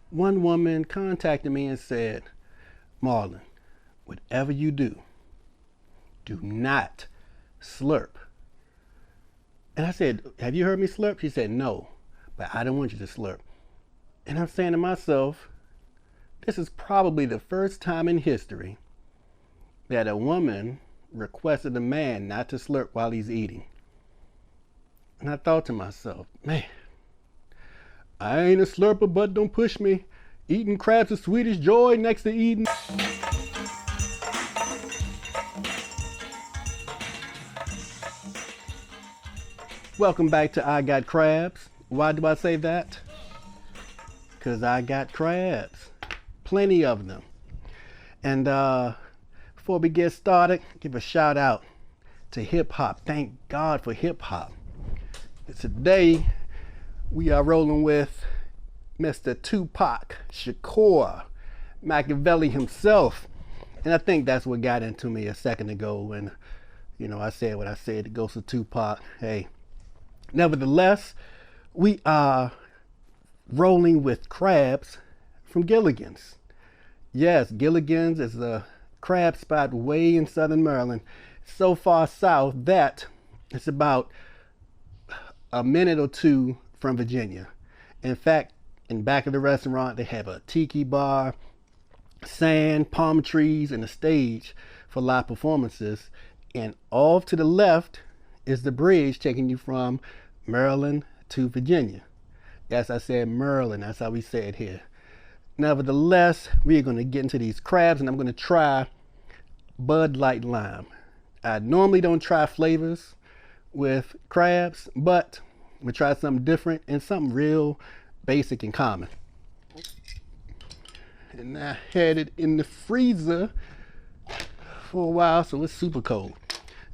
One woman contacted me and said, Marlon, whatever you do not slurp. And I said, have you heard me slurp? She said, no, but I don't want you to slurp. And I'm saying to myself, this is probably the first time in history that a woman requested a man not to slurp while he's eating. And I thought to myself, man, I ain't a slurper, but don't push me. Eating crabs is Swedish joy next to eating. Welcome back to I Got Crabs. Why do I say that? Because I got crabs. Plenty of them. And before we get started, give a shout out to hip hop. Thank God for hip hop. Today, we are rolling with Mr. Tupac Shakur, Machiavelli himself. And I think that's what got into me a second ago when, I said what I said. It goes to Tupac. Hey. Nevertheless, we are rolling with crabs from Gilligans. Yes, Gilligans is a crab spot way in southern Maryland, so far south that it's about a minute or two from Virginia. In fact, in back of the restaurant, they have a tiki bar, sand, palm trees, and a stage for live performances. And off to the left is the bridge taking you from Maryland to Virginia. Yes, I said Maryland. That's how we say it here. Nevertheless, we're going to get into these crabs, and I'm going to try Bud Light Lime. I normally don't try flavors with crabs, but I'm going to try something different and something real basic and common. And I had it in the freezer for a while, so it's super cold.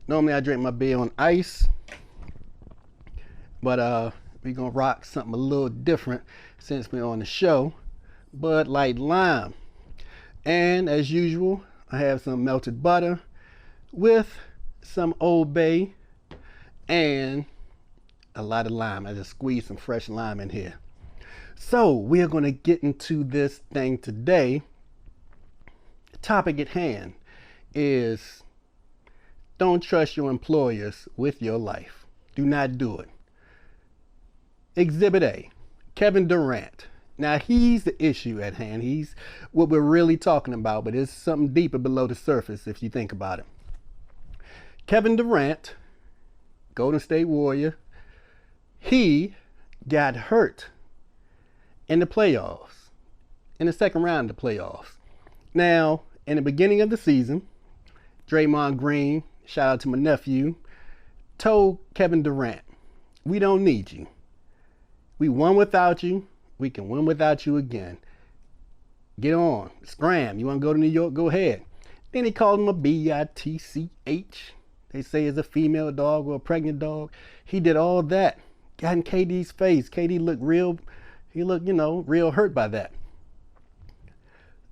Normally I drink my beer on ice, but we're gonna rock something a little different since we're on the show. Bud Light Lime. And as usual, I have some melted butter with some Old Bay and a lot of lime. I just squeezed some fresh lime in here. So we're gonna get into this thing today. The topic at hand is don't trust your employers with your life. Do not do it. Exhibit A, Kevin Durant. Now he's the issue at hand. He's what we're really talking about, but there's something deeper below the surface if you think about it. Kevin Durant, Golden State Warrior, he got hurt in the playoffs, in the second round of the playoffs. Now, in the beginning of the season, Draymond Green, shout out to my nephew, told Kevin Durant, we don't need you. We won without you. We can win without you again. Get on. Scram. You want to go to New York? Go ahead. Then he called him a bitch. They say it's a female dog or a pregnant dog. He did all that. Got in KD's face. KD looked real, real hurt by that.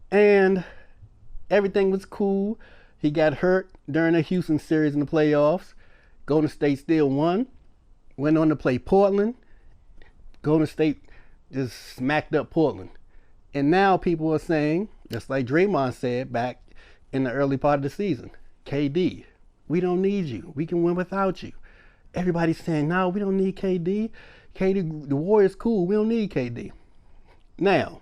And everything was cool. He got hurt during the Houston series in the playoffs. Golden State still won. Went on to play Portland. Golden State just smacked up Portland. And now people are saying, just like Draymond said back in the early part of the season, KD, we don't need you. We can win without you. Everybody's saying, no, we don't need KD. KD, the Warriors cool. We don't need KD. Now,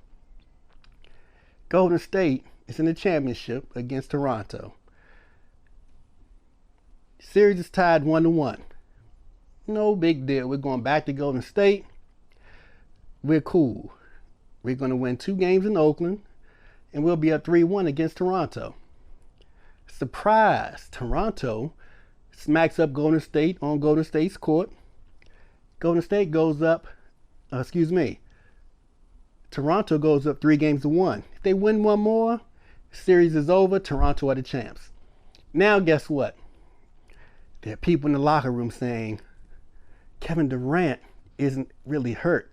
Golden State is in the championship against Toronto. Series is tied 1-1. No big deal. We're going back to Golden State. We're cool. We're going to win 2 games in Oakland, and we'll be up 3-1 against Toronto. Surprise! Toronto smacks up Golden State on Golden State's court. Golden State goes up, Toronto goes up 3-1. If they win one more, series is over. Toronto are the champs. Now, guess what? There are people in the locker room saying, Kevin Durant isn't really hurt.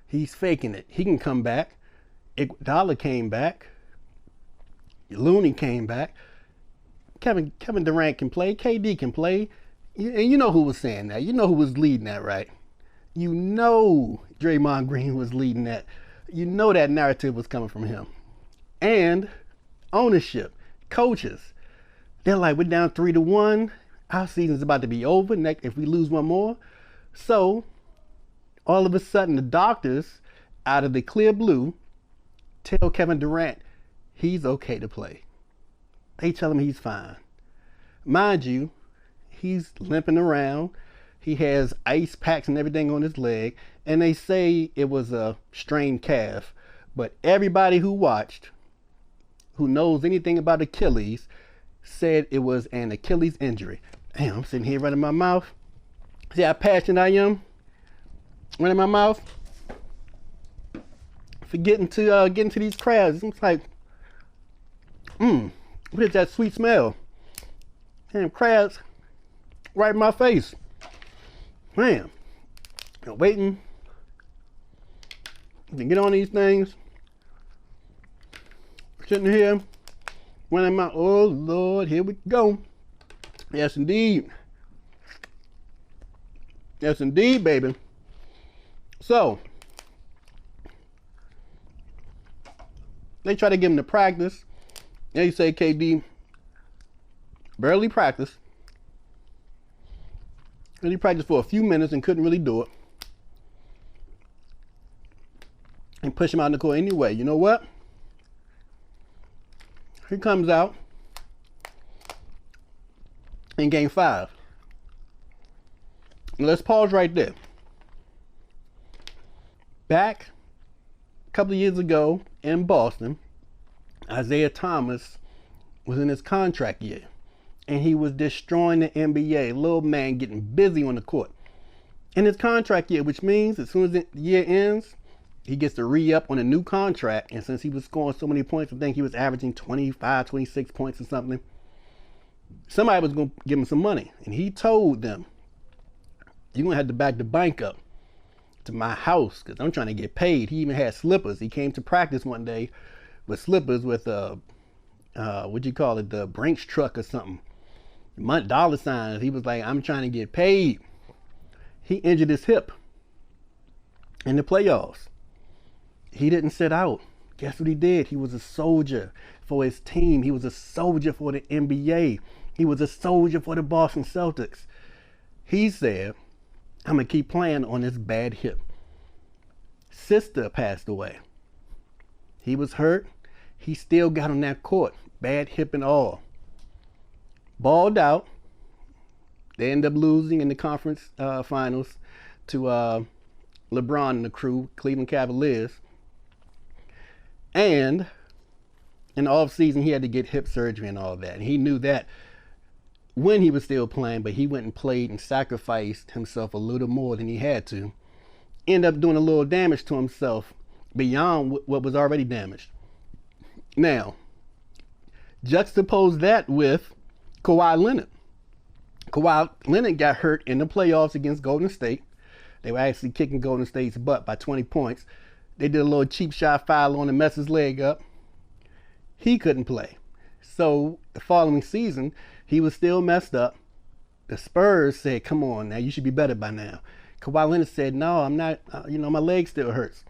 He's faking it. He can come back. Iguodala came back. Looney came back. Kevin Durant can play. KD can play. And you know who was saying that. You know who was leading that, right? You know Draymond Green was leading that. You know that narrative was coming from him. And ownership, coaches, they're like, we're down 3-1. Our season's about to be over if we lose one more. So all of a sudden, the doctors, out of the clear blue, tell Kevin Durant he's okay to play. They tell him he's fine. Mind you, he's limping around. He has ice packs and everything on his leg. And they say it was a strained calf. But everybody who watched, who knows anything about Achilles, said it was an Achilles injury. Damn, I'm sitting here running my mouth. See how passionate I am? Running my mouth. For getting to these crabs. It's like, what is that sweet smell? Damn, crabs right in my face. Man, I'm waiting to get on these things. Sitting here, running my, oh Lord, here we go. Yes, indeed. Yes, indeed, baby. So, they try to get him to practice. They say KD barely practiced. And he practiced for a few minutes and couldn't really do it. And push him out in the court anyway. You know what? He comes out in game 5. Now let's pause right there. Back a couple of years ago in Boston, Isaiah Thomas was in his contract year. And he was destroying the NBA. Little man getting busy on the court. In his contract year, which means as soon as the year ends, he gets to re-up on a new contract. And since he was scoring so many points, I think he was averaging 25, 26 points or something. Somebody was going to give him some money. And he told them, you're going to have to back the bank up to my house because I'm trying to get paid. He even had slippers. He came to practice one day with slippers with what'd you call it, the Brinks truck or something. Dollar signs. He was like, I'm trying to get paid. He injured his hip in the playoffs. He didn't sit out. Guess what he did? He was a soldier for his team. He was a soldier for the NBA. He was a soldier for the Boston Celtics. He said, I'm going to keep playing on this bad hip. Sister passed away. He was hurt. He still got on that court. Bad hip and all. Balled out. They end up losing in the conference finals to LeBron and the crew, Cleveland Cavaliers. And in the offseason, he had to get hip surgery and all that. And he knew that when he was still playing, but he went and played and sacrificed himself a little more than he had to. End up doing a little damage to himself beyond what was already damaged. Now, juxtapose that with Kawhi Leonard. Kawhi Leonard got hurt in the playoffs against Golden State. They were actually kicking Golden State's butt by 20 points. They did a little cheap shot foul on him, messed his leg up. He couldn't play. So the following season, he was still messed up. The Spurs said, come on now, you should be better by now. Kawhi Leonard said, no, I'm not, my leg still hurts.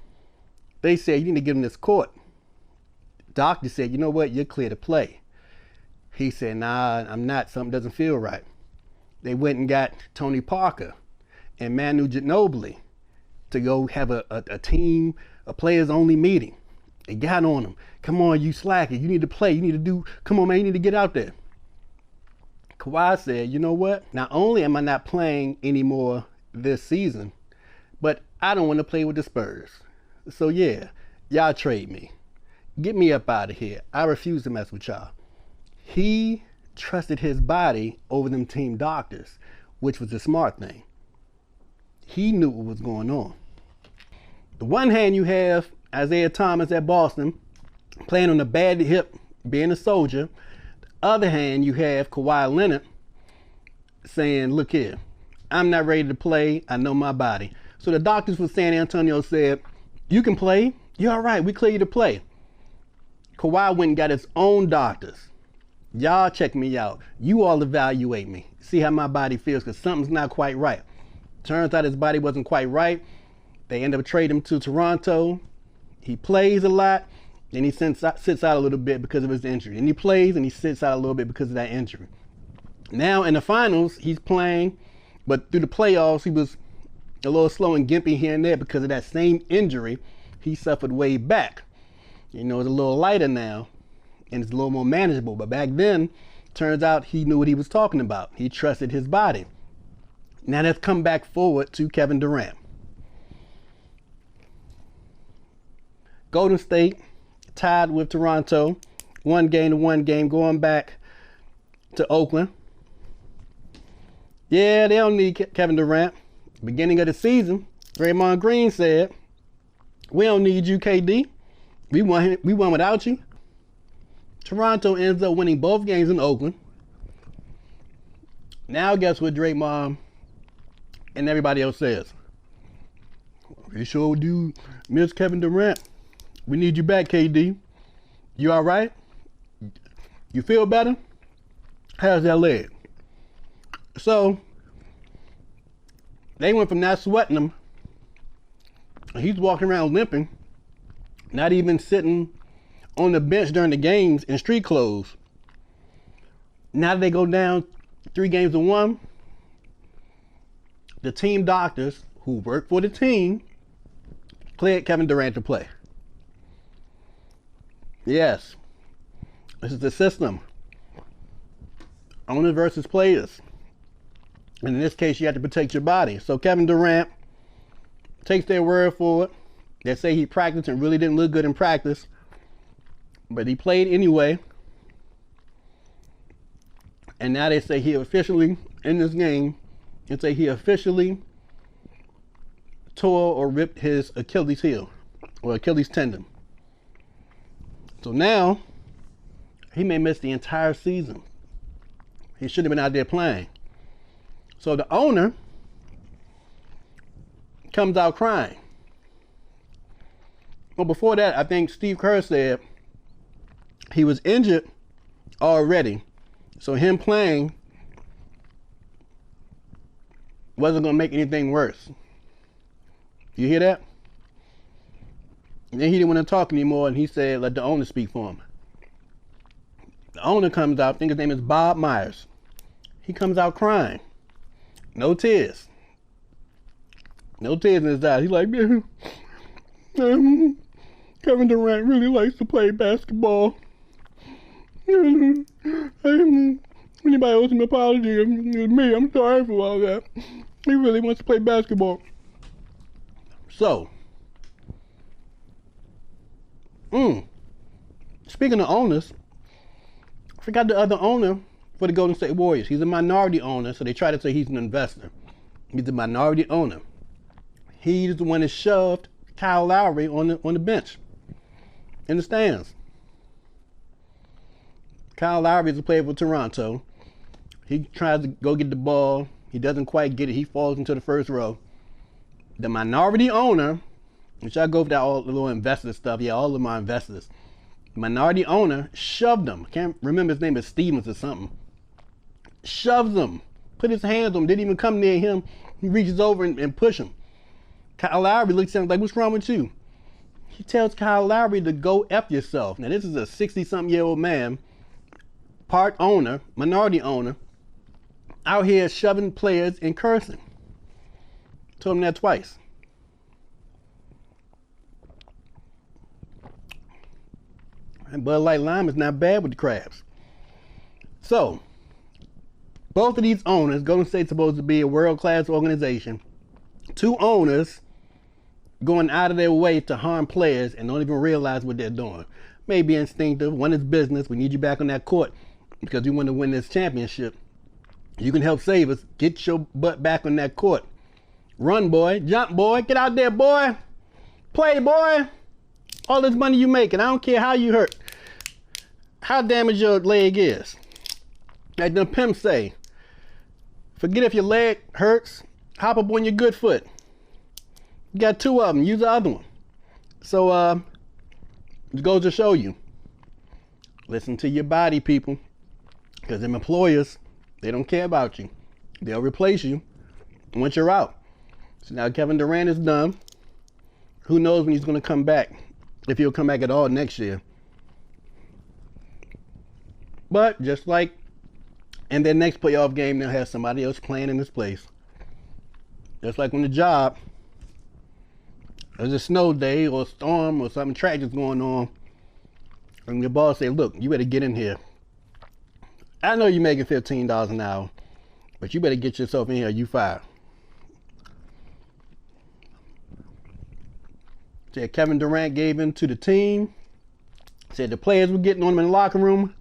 They said, you need to give him this court. Doctor said, you know what, you're clear to play. He said, nah, I'm not, something doesn't feel right. They went and got Tony Parker and Manu Ginobili to go have a team, a players only meeting. They got on him. Come on, you slacker. You need to play. You need to do, come on, man, you need to get out there. Kawhi said, you know what? Not only am I not playing anymore this season, but I don't want to play with the Spurs. So yeah, y'all trade me. Get me up out of here. I refuse to mess with y'all. He trusted his body over them team doctors, which was a smart thing. He knew what was going on. The one hand you have Isaiah Thomas at Boston playing on a bad hip, being a soldier. The other hand you have Kawhi Leonard saying, look here, I'm not ready to play. I know my body. So the doctors from San Antonio said, you can play. You're all right. We clear you to play. Kawhi went and got his own doctors. Y'all check me out. You all evaluate me. See how my body feels because something's not quite right. Turns out his body wasn't quite right. They ended up trading him to Toronto. He plays a lot, then he sits out a little bit because of his injury. And he plays and he sits out a little bit because of that injury. Now in the finals, he's playing, but through the playoffs, he was a little slow and gimpy here and there because of that same injury he suffered way back. You know, it's a little lighter now, and it's a little more manageable. But back then, turns out he knew what he was talking about. He trusted his body. Now let's come back forward to Kevin Durant. Golden State tied with Toronto, 1-1 going back to Oakland. Yeah, they don't need Kevin Durant. Beginning of the season, Draymond Green said, "We don't need you, KD. We won without you." Toronto ends up winning both games in Oakland. Now guess what Draymond and everybody else says? "We sure do miss Kevin Durant. We need you back, KD. You all right? You feel better? How's that leg?" So they went from not sweating him. He's walking around limping, not even sitting on the bench during the games in street clothes. Now they go down 3-1. The team doctors who work for the team cleared Kevin Durant to play. Yes, this is the system. Owners versus players. And in this case, you have to protect your body. So Kevin Durant takes their word for it. They say he practiced and really didn't look good in practice, but he played anyway. And now they say he officially, in this game, they say he officially tore or ripped his Achilles heel or Achilles tendon. So now he may miss the entire season. He should have been out there playing. So the owner comes out crying. Well, before that, I think Steve Kerr said he was injured already. So him playing wasn't going to make anything worse. You hear that? And then he didn't want to talk anymore, and he said, let the owner speak for him. The owner comes out, I think his name is Bob Myers. He comes out crying. No tears. No tears in his eyes. He's like, man, Kevin Durant really likes to play basketball. Anybody owes him an apology, it's me. I'm sorry for all that. He really wants to play basketball. So, speaking of owners, I forgot the other owner for the Golden State Warriors. He's a minority owner, so they try to say he's an investor. He's a minority owner. He's the one that shoved Kyle Lowry on the bench in the stands. Kyle Lowry is a player for Toronto. He tries to go get the ball. He doesn't quite get it. He falls into the first row. The minority owner, which I go for that all the little investor stuff. Yeah, all of my investors. The minority owner shoved him. I can't remember his name is Stevens or something. Shoves him. Put his hands on him. Didn't even come near him. He reaches over and push him. Kyle Lowry looks at him like, what's wrong with you? He tells Kyle Lowry to go F yourself. Now this is a 60-something-year-old man, part owner, minority owner, out here shoving players and cursing. Told him that twice. And Bud Light Lime is not bad with the Crabs. So, both of these owners, Golden State's supposed to be a world-class organization. Two owners going out of their way to harm players and don't even realize what they're doing. Maybe instinctive. One is business. We need you back on that court because we want to win this championship. You can help save us. Get your butt back on that court. Run, boy. Jump, boy. Get out there, boy. Play, boy. All this money you making, I don't care how you hurt, how damaged your leg is. Like the pimps say, forget if your leg hurts, hop up on your good foot. You got two of them, use the other one. So it goes to show you, listen to your body, people, because them employers, they don't care about you. They'll replace you once you're out. So now Kevin Durant is done. Who knows when he's going to come back if he'll come back at all next year. But just like in their next playoff game, they'll have somebody else playing in his place. Just like on the job, there's a snow day or a storm or something tragic going on, and your boss say, look, you better get in here. I know you're making $15 an hour, but you better get yourself in here, you fired. Said Kevin Durant gave in to the team. Said the players were getting on him in the locker room.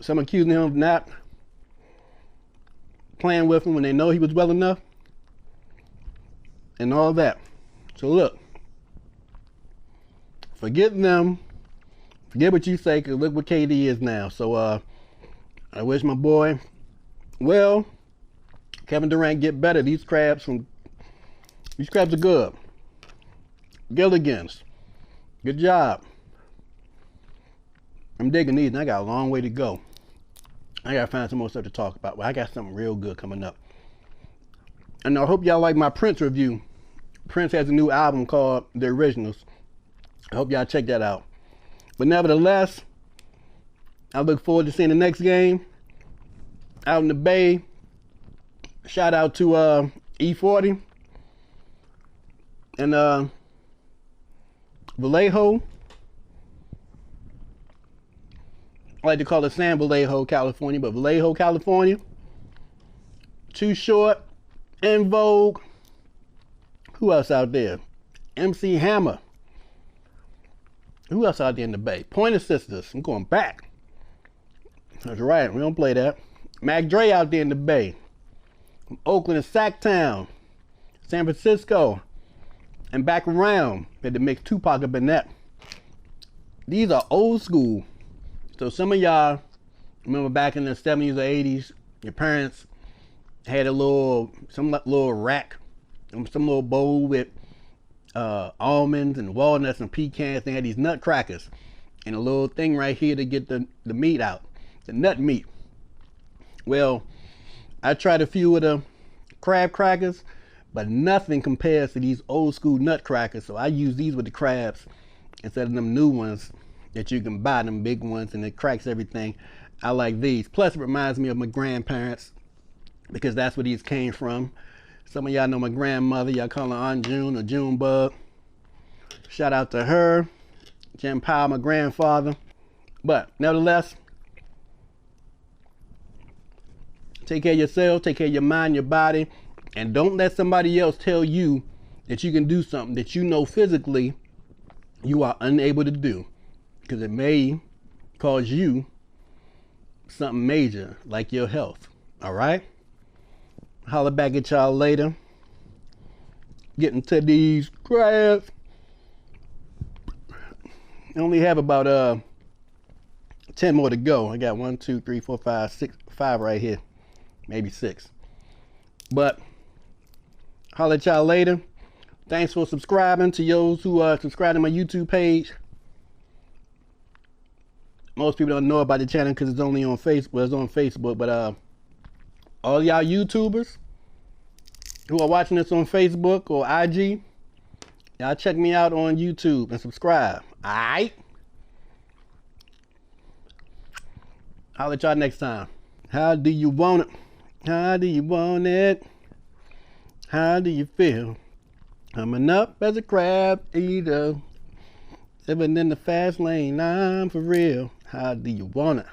Some accusing him of not playing with him when they know he was well enough. And all that. So look, forget them. Forget what you say, because look what KD is now. So I wish my boy well. Kevin Durant get better. These crabs are good. Gilligans, good job. I'm digging these, and I got a long way to go. I gotta find some more stuff to talk about. Well, I got something real good coming up. And I hope y'all like my Prince review. Prince has a new album called The Originals. I hope y'all check that out. But nevertheless, I look forward to seeing the next game out in the Bay. Shout out to E40 and Vallejo. I like to call it San Vallejo, California, but Vallejo, California. Too Short, En Vogue. Who else out there? MC Hammer. Who else out there in the Bay? Pointer Sisters. I'm going back. That's right. We don't play that. Mac Dre out there in the Bay. From Oakland and Sacktown. San Francisco. And back around. Had to mix Tupac up in that. These are old school. So some of y'all remember back in the 70s or 80s, your parents had some little rack, some little bowl with almonds and walnuts and pecans. They had these nutcrackers and a little thing right here to get the meat out, the nut meat. Well, I tried a few of the crab crackers, but nothing compares to these old school nutcrackers. So I use these with the crabs instead of them new ones that you can buy, them big ones, and it cracks everything. I like these. Plus, it reminds me of my grandparents, because that's where these came from. Some of y'all know my grandmother. Y'all call her Aunt June or Junebug. Shout out to her. Jim Powell, my grandfather. But nevertheless, take care of yourself, take care of your mind, your body, and don't let somebody else tell you that you can do something that you know physically you are unable to do, because it may cause you something major like your health. All right? Holler back at y'all later. Getting to these crabs. I only have about 10 more to go. I got 1, 2, 3, 4, 5, 6, 5 right here. Maybe 6. But holler at y'all later. Thanks for subscribing to those who subscribe to my YouTube page. Most people don't know about the channel because it's only on Facebook. Well, it's on Facebook, but all y'all YouTubers who are watching this on Facebook or IG, y'all check me out on YouTube and subscribe. Alright? I'll let y'all next time. How do you want it? How do you want it? How do you feel? Coming up as a crab eater. Living in the fast lane, I'm for real. How do you want it?